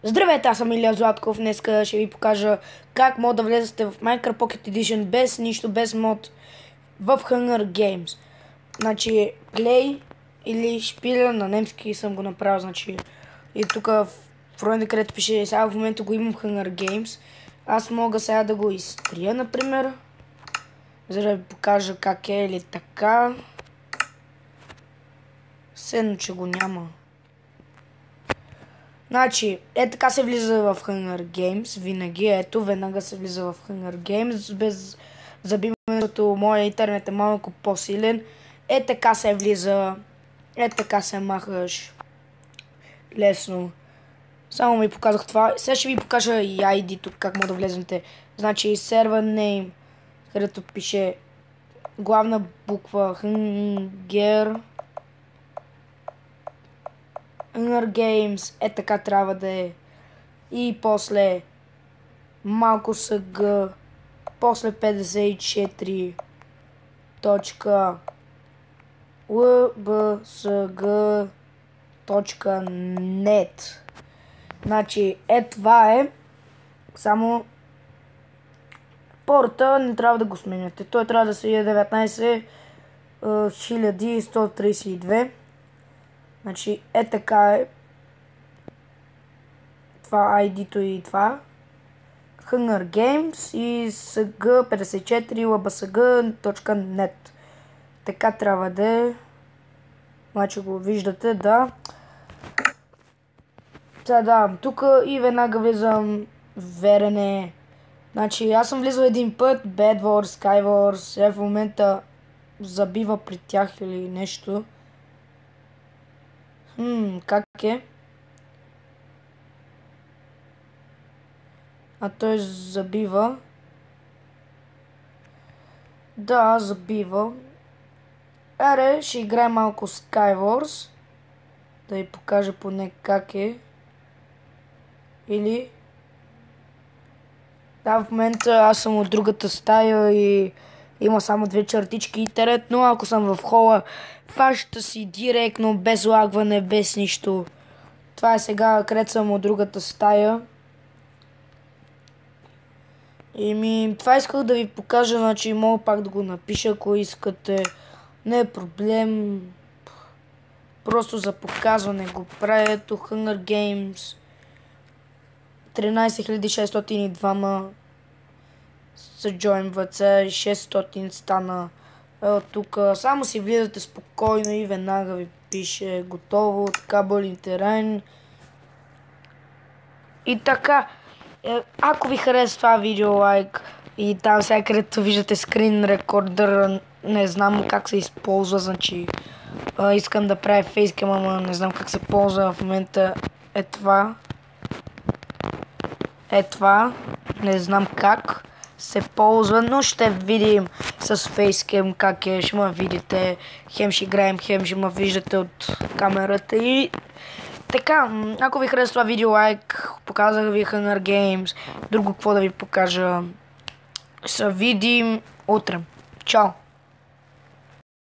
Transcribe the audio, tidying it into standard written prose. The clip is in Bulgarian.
Здравейте, аз съм Илия Златков. Днеска ще ви покажа как мога да влезете в Minecraft Pocket Edition без нищо, без мод в Hunger Games. Значи, Play или шпиля на немски съм го направил. Значи, и тук в фронта, където пише, сега в момента го имам Hunger Games. Аз мога сега да го изтрия, например, за да ви покажа как е или така. Седно, че го няма. Значи, така се влиза в Hunger Games, винаги, веднага се влиза в Hunger Games, без забиването, моя интернет е малко по-силен. Така се влиза, така се махаш лесно. Само ми показах това. Сега ще ви покажа и ID-то, как може да влезете. Значи, server name, където пише главна буква Hunger Games, така трябва да е. И после малко с Г, после 54 точка lbsg.net. Значи, това е. Само порта не трябва да го сменяте. Той трябва да се е 19132. Значи, така е. Това ID-то и това. Hunger Games и sg54 lbsg.net. Така трябва да е. Значи го виждате, да. Сега давам тук и веднага влизам верене. Значи, аз съм влизал един път, Bed Wars, Skywars, в момента забива при тях или нещо. Как е? А той забива. Да, забива. Аре, ще играем малко Skywars. Да ви покажа поне как е. Или... Да, в момента аз съм от другата стая и има само две чертички интернет, но ако съм в хола, фаща си директно, без лагване, без нищо. Това е сега, където съм от другата стая. Това исках да ви покажа, значи мога пак да го напиша, ако искате. Не е проблем. Просто за показване го правя. Ето Hunger Games. 13602 се джойнват, 600 стана. Тук само си влизате спокойно и веднага ви пише готово, така бъл терен. И така, ако ви харесва това видео, лайк, и там сега където виждате скрин рекордър, не знам как се използва, значи искам да правя фейскам, ама не знам как се ползва в момента. Това, не знам как се ползва, но ще видим с фейскем как е, ще ме видите, хем ще играем, хем ще ме виждате от камерата и така, ако ви харесва това видео, лайк, показах ви Hunger Games, друго какво да ви покажа, ще се видим утре. Чао!